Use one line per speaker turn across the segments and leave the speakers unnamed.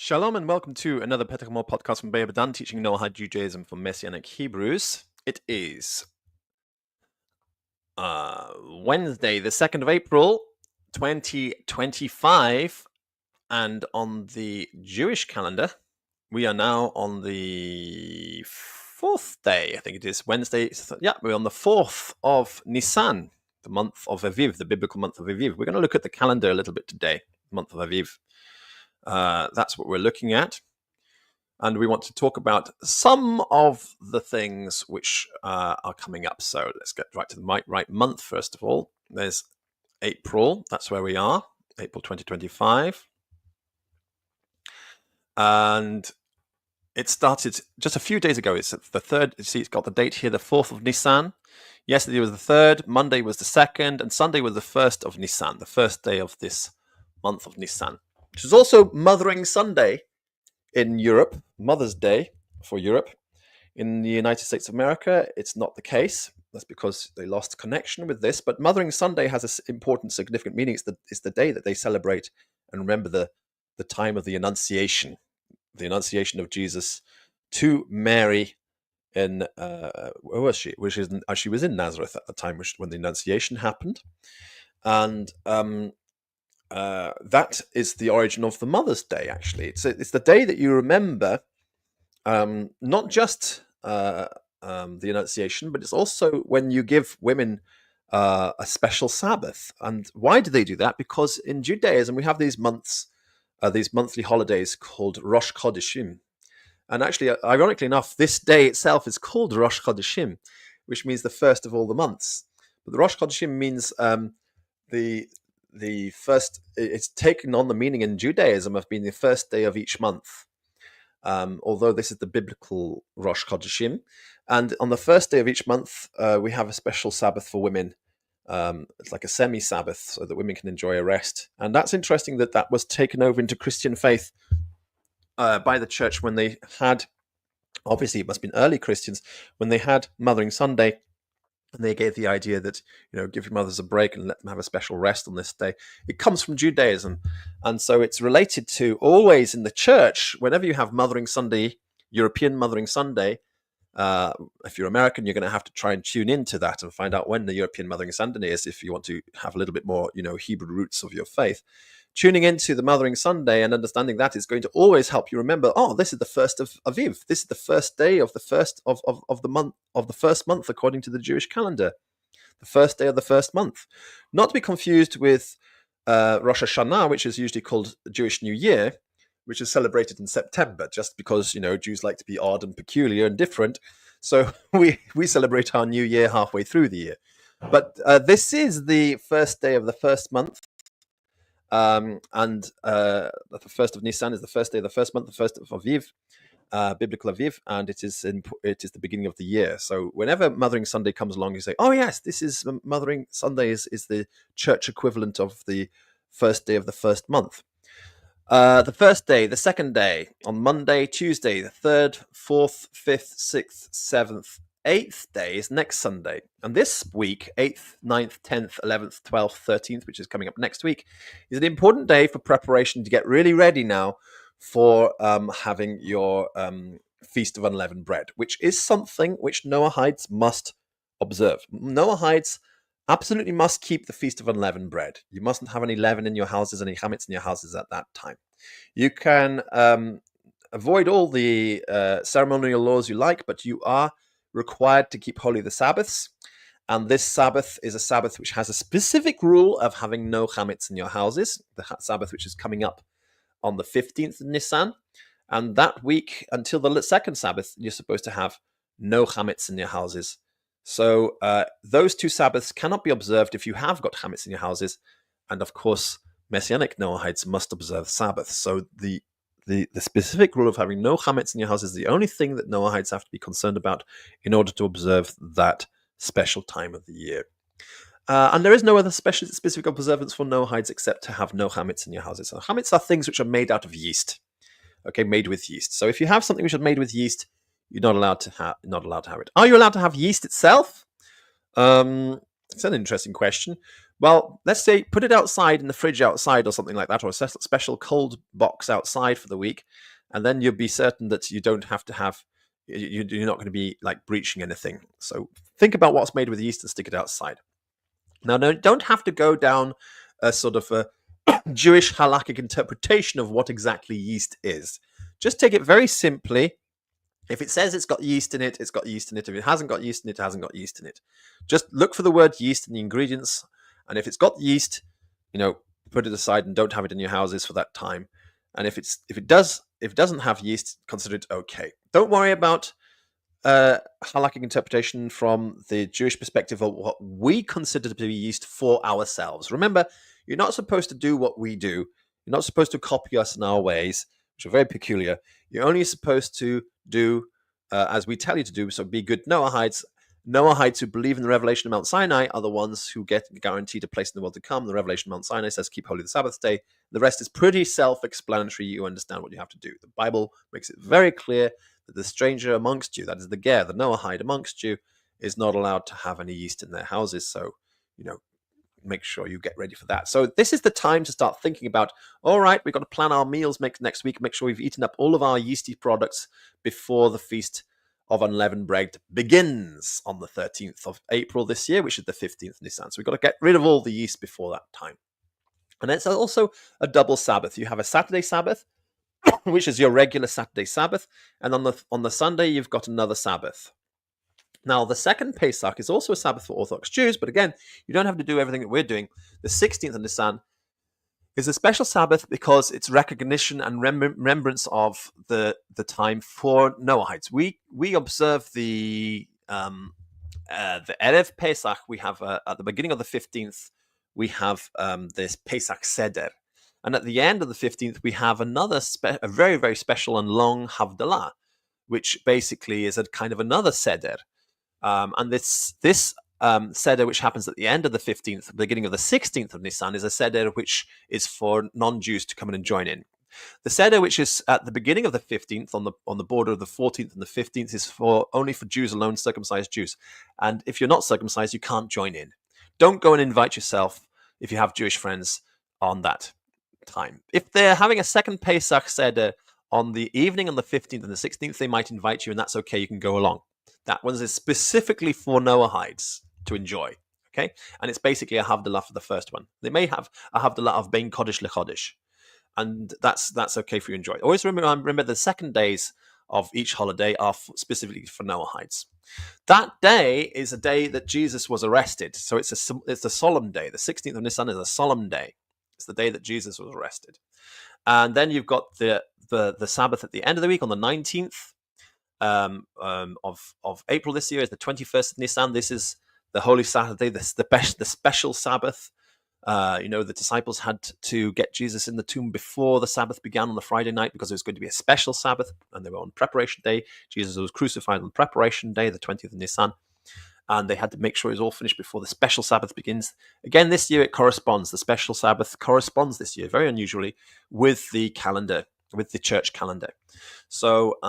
Shalom and welcome to another Chamor podcast from abedan, teaching Noahide Judaism from Messianic Hebrews. It is Wednesday, the 2nd of April, 2025, and on the Jewish calendar, we are now on the 4th day, I think it is, Wednesday. Yeah, we're on the 4th of Nisan, the month of Aviv, the biblical month of Aviv. We're going to look at the calendar a little bit today, month of Aviv. That's what we're looking at. And we want to talk about some of the things which are coming up. So let's get right to the right month, first of all. There's April. That's where we are, April 2025. And it started just a few days ago. It's the 3rd. You see, it's got the date here, the 4th of Nisan. Yesterday was the 3rd, Monday was the 2nd, and Sunday was the 1st of Nisan, the first day of this month of Nisan, which is also Mothering Sunday in Europe, Mother's Day for Europe. In the United States of America, it's not the case. That's because they lost connection with this. But Mothering Sunday has an important, significant meaning. It's the day that they celebrate and remember the time of the Annunciation of Jesus to Mary in, where was she? She was in Nazareth at the time when the Annunciation happened. And that is the origin of the Mother's Day, actually. It's the day that you remember not just the Annunciation, but it's also when you give women a special Sabbath. And why do they do that? Because in Judaism, we have these monthly holidays called Rosh Chodeshim. And actually, ironically enough, this day itself is called Rosh Chodeshim, which means the first of all the months. But the Rosh Chodeshim means the first, it's taken on the meaning in Judaism of being the first day of each month, although this is the biblical Rosh Chodeshim. And on the first day of each month, we have a special Sabbath for women. It's like a semi-Sabbath so that women can enjoy a rest. And that's interesting that was taken over into Christian faith by the church when they had, obviously it must have been early Christians, when they had Mothering Sunday. And they gave the idea that, give your mothers a break and let them have a special rest on this day. It comes from Judaism. And so it's related to always in the church, whenever you have Mothering Sunday, European Mothering Sunday, if you're American, you're going to have to try and tune into that and find out when the European Mothering Sunday is if you want to have a little bit more, Hebrew roots of your faith. Tuning into the Mothering Sunday and understanding that is going to always help you remember, this is the 1st of Aviv. This is the first day of the first of the month, of the first month according to the Jewish calendar. The first day of the first month. Not to be confused with Rosh Hashanah, which is usually called Jewish New Year, which is celebrated in September, just because, Jews like to be odd and peculiar and different. So we celebrate our New Year halfway through the year. But this is the first day of the first month. And the 1st of Nisan is the first day of the first month, the 1st of Aviv, biblical Aviv, and it is the beginning of the year. So whenever Mothering Sunday comes along, you say, oh yes, this is Mothering Sunday is the church equivalent of the first day of the first month. The first day, the second day, on Monday, Tuesday, the 3rd, 4th, 5th, 6th, 7th, 8th day is next Sunday. And this week, 8th, 9th, 10th, 11th, 12th, 13th, which is coming up next week, is an important day for preparation to get really ready now for having your Feast of Unleavened Bread, which is something which Noahides must observe. Noahides absolutely must keep the Feast of Unleavened Bread. You mustn't have any leaven in your houses, any chametz in your houses at that time. You can avoid all the ceremonial laws you like, but you are required to keep holy the Sabbaths. And this Sabbath is a Sabbath which has a specific rule of having no chametz in your houses, the Sabbath which is coming up on the 15th of Nisan. And that week until the second Sabbath, you're supposed to have no chametz in your houses. So those two Sabbaths cannot be observed if you have got chametz in your houses. And of course, Messianic Noahides must observe Sabbath. So the specific rule of having no chametz in your house is the only thing that Noahides have to be concerned about in order to observe that special time of the year. And there is no other specific observance for Noahides except to have no chametz in your houses. So chametz are things which are made out of yeast. Okay, made with yeast. So if you have something which is made with yeast, you're not allowed to have it. Are you allowed to have yeast itself? It's an interesting question. Well, let's say put it outside in the fridge outside or something like that, or a special cold box outside for the week, and then you'll be certain that you don't have to have, you're not going to be like breaching anything. So think about what's made with yeast and stick it outside. Now, no, don't have to go down a sort of a Jewish halakhic interpretation of what exactly yeast is. Just take it very simply. If it says it's got yeast in it, it's got yeast in it. If it hasn't got yeast in it, it hasn't got yeast in it. Just look for the word yeast in the ingredients, and if it's got yeast, put it aside and don't have it in your houses for that time. And if it doesn't have yeast, consider it okay. Don't worry about halakhic interpretation from the Jewish perspective of what we consider to be yeast for ourselves. Remember, you're not supposed to do what we do. You're not supposed to copy us in our ways, which are very peculiar. You're only supposed to do as we tell you to do. So be good Noahides. Noahides who believe in the revelation of Mount Sinai are the ones who get guaranteed a place in the world to come. The revelation of Mount Sinai says, keep holy the Sabbath day. The rest is pretty self-explanatory. You understand what you have to do. The Bible makes it very clear that the stranger amongst you, that is the ger, the Noahide amongst you, is not allowed to have any yeast in their houses. So, make sure you get ready for that. So this is the time to start thinking about, all right, we've got to plan our meals next week, make sure we've eaten up all of our yeasty products before the Feast of Unleavened Bread begins on the 13th of April this year, which is the 15th of Nisan. So we've got to get rid of all the yeast before that time. And it's also a double Sabbath. You have a Saturday Sabbath, which is your regular Saturday Sabbath, and on the Sunday, you've got another Sabbath. Now, the second Pesach is also a Sabbath for Orthodox Jews, but again, you don't have to do everything that we're doing. The 16th of Nisan is a special Sabbath because it's recognition and remembrance of the time for Noahides. We observe the Erev Pesach. We have at the beginning of the 15th, we have this Pesach Seder. And at the end of the 15th, we have a very, very special and long Havdalah, which basically is a kind of another Seder. And this Seder, which happens at the end of the 15th, the beginning of the 16th of Nisan, is a Seder which is for non-Jews to come in and join in. The Seder, which is at the beginning of the 15th, on the border of the 14th and the 15th, is only for Jews alone, circumcised Jews. And if you're not circumcised, you can't join in. Don't go and invite yourself, if you have Jewish friends, on that time. If they're having a second Pesach Seder on the evening on the 15th and the 16th, they might invite you, and that's okay. You can go along. That one is specifically for Noahides to enjoy, okay? And it's basically a Havdalah for the first one. They may have a Havdalah of Bein Kodesh LeChodesh, and that's okay for you to enjoy. Always remember the second days of each holiday are specifically for Noahides. That day is a day that Jesus was arrested, so it's a solemn day. The 16th of Nisan is a solemn day. It's the day that Jesus was arrested. And then you've got the Sabbath at the end of the week on the 19th. Of April this year is the 21st of Nisan. This is the Holy Saturday, the special Sabbath. The disciples had to get Jesus in the tomb before the Sabbath began on the Friday night because it was going to be a special Sabbath, and they were on preparation day. Jesus was crucified on preparation day, the 20th of Nisan, and they had to make sure it was all finished before the special Sabbath begins. Again, this year it corresponds. The special Sabbath corresponds this year, very unusually, with the calendar, with the church calendar. So,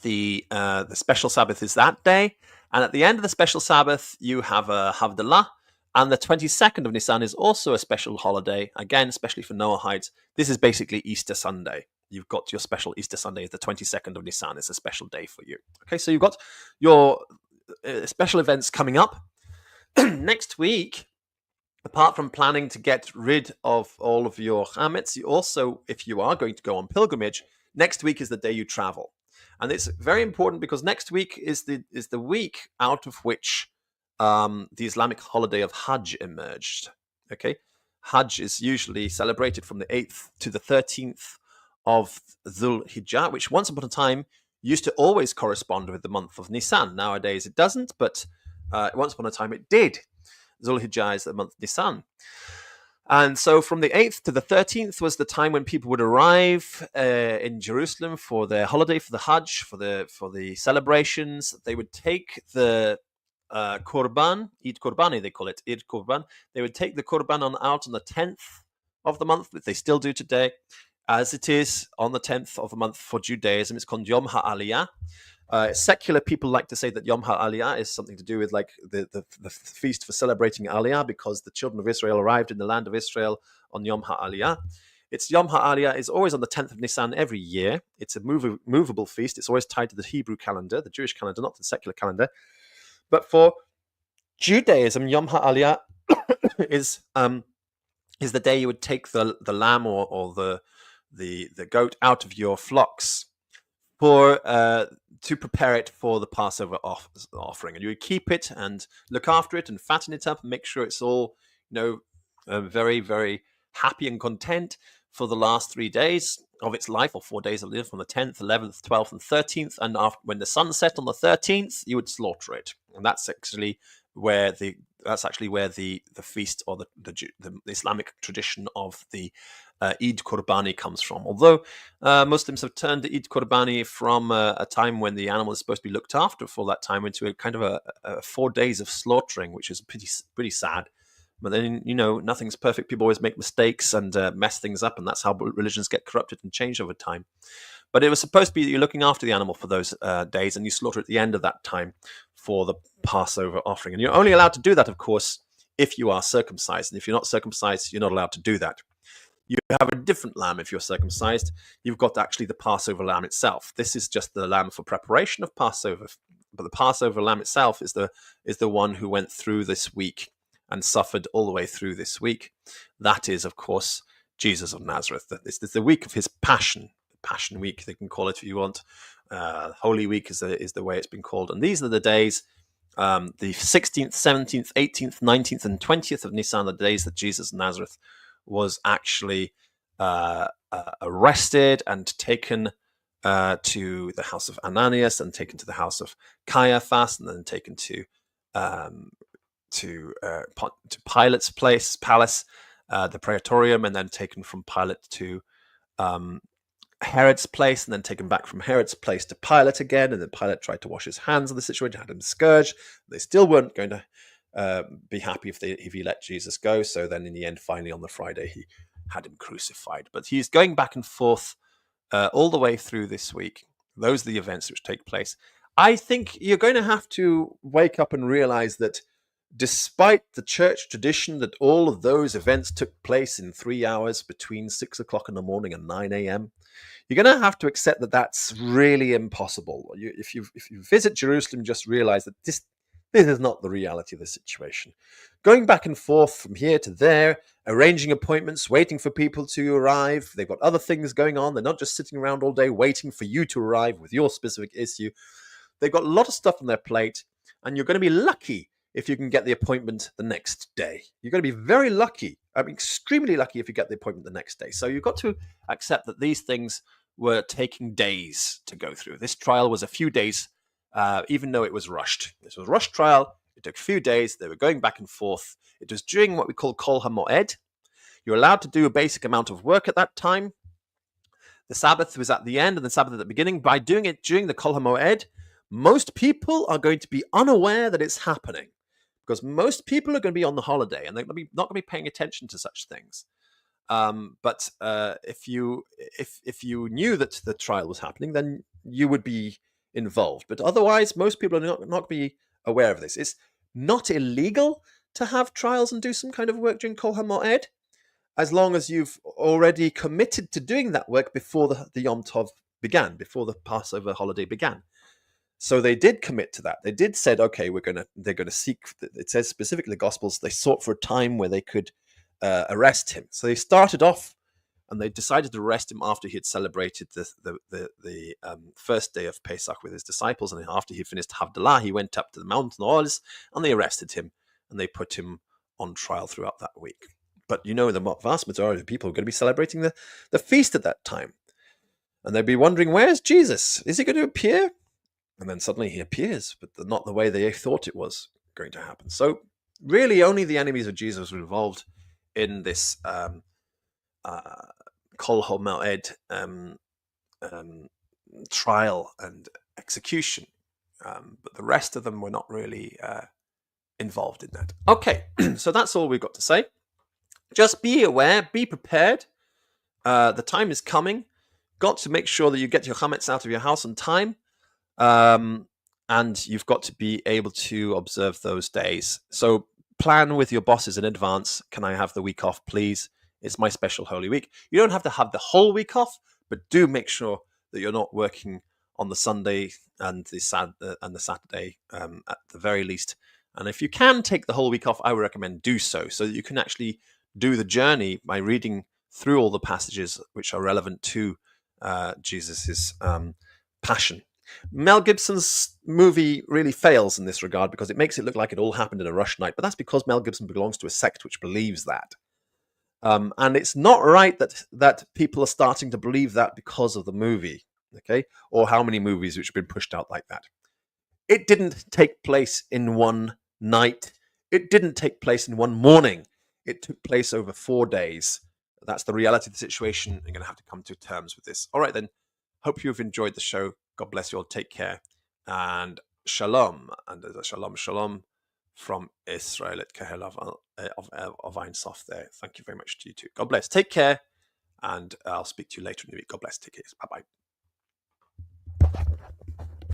the special Sabbath is that day, and at the end of the special Sabbath you have a Havdalah, and the 22nd of Nisan is also a special holiday, again especially for Noahides. This is basically Easter Sunday. You've got your special Easter Sunday, the 22nd of Nisan is a special day for you. Okay, so you've got your special events coming up. Next week, apart from planning to get rid of all of your chametz, you also, if you are going to go on pilgrimage, next week is the day you travel. And it's very important because next week is the week out of which the Islamic holiday of Hajj emerged. Okay, Hajj is usually celebrated from the 8th to the 13th of Dhul Hijjah, which once upon a time used to always correspond with the month of Nisan. Nowadays it doesn't, but once upon a time it did. Dhul Hijjah is the month of Nisan. And so from the 8th to the 13th was the time when people would arrive in Jerusalem for their holiday, for the Hajj, for the celebrations. They would take the Qurban, Eid Qurbani they call it, Eid Qurban. They would take the Qurban out on the 10th of the month, that they still do today, as it is on the 10th of the month for Judaism. It's called Yom HaAliyah. Secular people like to say that Yom HaAliyah is something to do with like the feast for celebrating Aliyah, because the children of Israel arrived in the land of Israel on Yom HaAliyah. It's Yom HaAliyah is always on the 10th of Nisan every year. It's a movable feast. It's always tied to the Hebrew calendar, the Jewish calendar, not the secular calendar. But for Judaism, Yom HaAliyah is the day you would take the lamb or the goat out of your flocks for to prepare it for the Passover offering, and you would keep it and look after it and fatten it up and make sure it's all very, very happy and content for the last 3 days of its life, or 4 days of life, from the 10th, 11th, 12th, and 13th. And after, when the sun set on the 13th, you would slaughter it, and that's actually where the feast, or the Islamic tradition of the Eid Qurbani comes from. Although Muslims have turned the Eid Qurbani from a time when the animal is supposed to be looked after for that time into a kind of a 4 days of slaughtering, which is pretty sad. But then, nothing's perfect. People always make mistakes and mess things up, and that's how religions get corrupted and changed over time. But it was supposed to be that you're looking after the animal for those days, and you slaughter at the end of that time for the Passover offering. And you're only allowed to do that, of course, if you are circumcised. And if you're not circumcised, you're not allowed to do that. You have a different lamb if you're circumcised. You've got actually the Passover lamb itself. This is just the lamb for preparation of Passover. But the Passover lamb itself is the one who went through this week and suffered all the way through this week. That is, of course, Jesus of Nazareth. This is the week of his Passion Week, they can call it if you want. Holy Week is the way it's been called. And these are the days, the 16th, 17th, 18th, 19th, and 20th of Nisan, the days that Jesus of Nazareth was actually arrested and taken to the house of Ananias, and taken to the house of Caiaphas, and then taken to Pilate's palace, the Praetorium, and then taken from Pilate to Herod's place, and then taken back from Herod's place to Pilate again. And then Pilate tried to wash his hands of the situation, had him scourged. They still weren't going to be happy if he let Jesus go. So then in the end, finally on the Friday, he had him crucified. But he's going back and forth all the way through this week. Those are the events which take place. I think you're going to have to wake up and realize that despite the church tradition that all of those events took place in 3 hours between 6 o'clock in the morning and 9 a.m., you're going to have to accept that that's really impossible. If you visit Jerusalem, just realize that this is not the reality of the situation. Going back and forth from here to there, arranging appointments, waiting for people to arrive. They've got other things going on. They're not just sitting around all day waiting for you to arrive with your specific issue. They've got a lot of stuff on their plate, and you're going to be lucky if you can get the appointment the next day. You're going to be very lucky. I'm extremely lucky if you get the appointment the next day. So you've got to accept that these things were taking days to go through. This trial was a few days, even though it was rushed. This was a rushed trial. It took a few days. They were going back and forth. It was during what we call Kol HaMoed. You're allowed to do a basic amount of work at that time. The Sabbath was at the end and the Sabbath at the beginning. By doing it during the Kol HaMoed, most people are going to be unaware that it's happening, because most people are going to be on the holiday and they're not going to be paying attention to such things. But if you knew that the trial was happening, then you would be involved. But otherwise, most people are not going to be aware of this. It's not illegal to have trials and do some kind of work during Kol HaMoed, as long as you've already committed to doing that work before the Yom Tov began, before the Passover holiday began. So they did commit to that. They did said, okay, they're going to seek. It says specifically in the Gospels, they sought for a time where they could arrest him. So they started off, and they decided to arrest him after he had celebrated the first day of Pesach with his disciples, and after he finished Havdalah, he went up to the Mount of Olives, and they arrested him, and they put him on trial throughout that week. But the vast majority of people are going to be celebrating the feast at that time, and they'd be wondering, where's Jesus? Is he going to appear? And then suddenly he appears, but not the way they thought it was going to happen. So really only the enemies of Jesus were involved in this Kol HaMoed trial and execution. But the rest of them were not really involved in that. Okay, so that's all we've got to say. Just be aware, be prepared. The time is coming. Got to make sure that you get your chametz out of your house on time. And you've got to be able to observe those days. So plan with your bosses in advance. Can I have the week off, please? It's my special Holy Week. You don't have to have the whole week off, but do make sure that you're not working on the Sunday and the Saturday at the very least. And if you can take the whole week off, I would recommend do so that you can actually do the journey by reading through all the passages which are relevant to Jesus's passion. Mel Gibson's movie really fails in this regard because it makes it look like it all happened in a rush night, but that's because Mel Gibson belongs to a sect which believes that. And it's not right that people are starting to believe that because of the movie, okay, or how many movies which have been pushed out like that. It didn't take place in one night. It didn't take place in one morning. It took place over 4 days. That's the reality of the situation. You're going to have to come to terms with this. All right, then. Hope you've enjoyed the show. God bless you all. Take care. And shalom. And there's a shalom from Israel at Kahel of Ein Sof there. Thank you very much to you too. God bless. Take care. And I'll speak to you later in the week. God bless. Take care. Bye-bye.